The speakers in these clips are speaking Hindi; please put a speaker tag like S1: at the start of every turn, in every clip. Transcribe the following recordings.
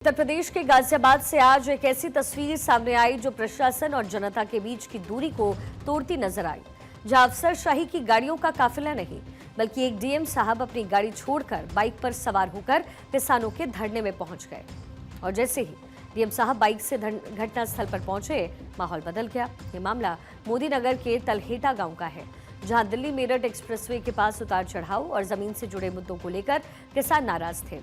S1: उत्तर प्रदेश के गाजियाबाद से आज एक ऐसी तस्वीर सामने आई जो प्रशासन और जनता के बीच की दूरी को तोड़ती नजर आई, जहां अफसरशाही की गाड़ियों का काफिला नहीं बल्कि एक डीएम साहब अपनी गाड़ी छोड़कर बाइक पर सवार होकर किसानों के धरने में पहुंच गए। और जैसे ही डीएम साहब बाइक से घटनास्थल पर पहुंचे, माहौल बदल गया। ये मामला मोदी नगर के तलहेटा गांव का है, जहां दिल्ली मेरठ एक्सप्रेसवे के पास उतार चढ़ाव और जमीन से जुड़े मुद्दों को लेकर किसान नाराज थे।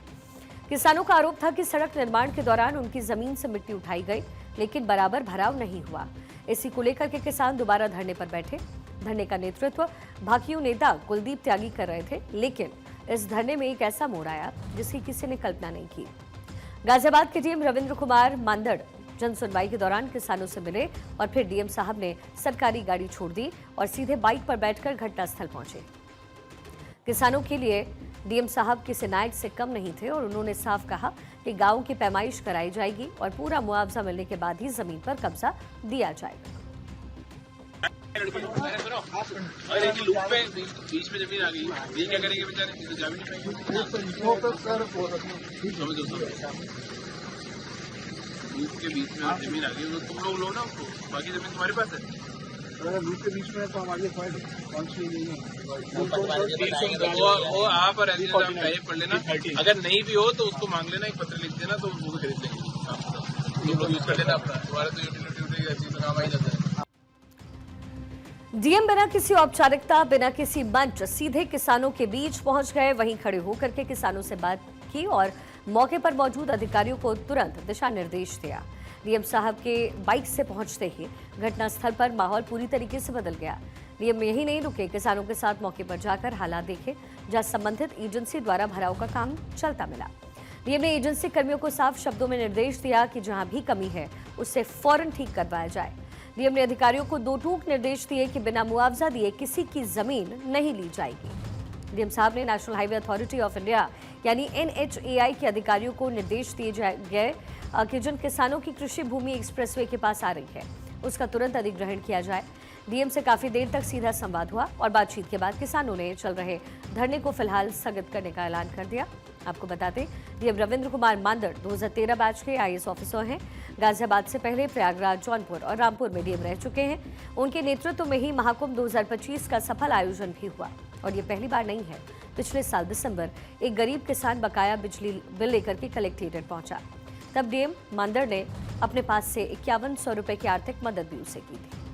S1: किसानों का आरोप था कि सड़क निर्माण के दौरान उनकी जमीन से मिट्टी उठाई गई, लेकिन बराबर भराव नहीं हुआ। इसी को लेकर के किसान दोबारा धरने पर बैठे। धरने का नेतृत्व भाकियू नेता कुलदीप त्यागी कर रहे थे, लेकिन इस धरने में एक ऐसा मोड़ आया जिसकी किसी ने कल्पना नहीं की। गाजियाबाद के डीएम रविंद्र कुमार मांदड़ जन सुनवाई के दौरान किसानों से मिले और फिर डीएम साहब ने सरकारी गाड़ी छोड़ दी और सीधे बाइक पर बैठकर घटनास्थल पहुंचे। किसानों के लिए डीएम साहब किसी नायक से कम नहीं थे और उन्होंने साफ कहा कि गांव की पैमाइश कराई जाएगी और पूरा मुआवजा मिलने के बाद ही जमीन पर कब्जा दिया जाएगा।
S2: बीच में जमीन आ गई, ये क्या करेंगे बेचारे, जमीन के बीच में जमीन आ गई तो तुम लोग लो ना उसको, बाकी जमीन तुम्हारे पास है।
S3: लूप के बीच में तो हमारे पहुंच ही नहीं है।
S2: वो आप पढ़ लेना, अगर नहीं भी हो तो उसको मांग लेना, एक पत्र लिख देना तो उसको खरीद लेंगे, यूज कर लेना अपना। तुम्हारे तो यूटिलिटी काम आ ही जाता है।
S1: डीएम बिना किसी औपचारिकता, बिना किसी मंच सीधे किसानों के बीच पहुंच गए, वहीं खड़े होकर के किसानों से बात की और मौके पर मौजूद अधिकारियों को तुरंत दिशा निर्देश दिया। डीएम साहब के बाइक से पहुंचते ही घटनास्थल पर माहौल पूरी तरीके से बदल गया। डीएम यही नहीं रुके, किसानों के साथ मौके पर जाकर हालात देखे, जहां संबंधित एजेंसी द्वारा भराव का काम चलता मिला। डीएम ने एजेंसी कर्मियों को साफ शब्दों में निर्देश दिया कि जहां भी कमी है उससे फौरन ठीक करवाया जाए। डीएम ने अधिकारियों को दो टूक निर्देश दिए कि बिना मुआवजा दिए किसी की जमीन नहीं ली जाएगी। डीएम साहब ने national highway authority of India यानी NHAI के अधिकारियों को निर्देश दिए गए कि जिन किसानों की कृषि भूमि एक्सप्रेसवे के पास आ रही है उसका तुरंत अधिग्रहण किया जाए। डीएम से काफी देर तक सीधा संवाद हुआ और बातचीत के बाद किसानों ने चल रहे धरने को फिलहाल स्थगित करने का ऐलान कर दिया। आपको बता दें, डीएम रविंद्र कुमार मांदड़ 2013 बैच के IAS ऑफिसर हैं। गाजियाबाद से पहले प्रयागराज, जौनपुर और रामपुर में डीएम रह चुके हैं। उनके नेतृत्व में ही महाकुंभ 2025 का सफल आयोजन भी हुआ और ये पहली बार नहीं है। पिछले साल दिसंबर एक गरीब किसान बकाया बिजली बिल लेकर के कलेक्ट्रेट पहुंचा, तब डीएम मांदड़ ने अपने पास से 5100 रुपए की आर्थिक मदद भी उसे की थी।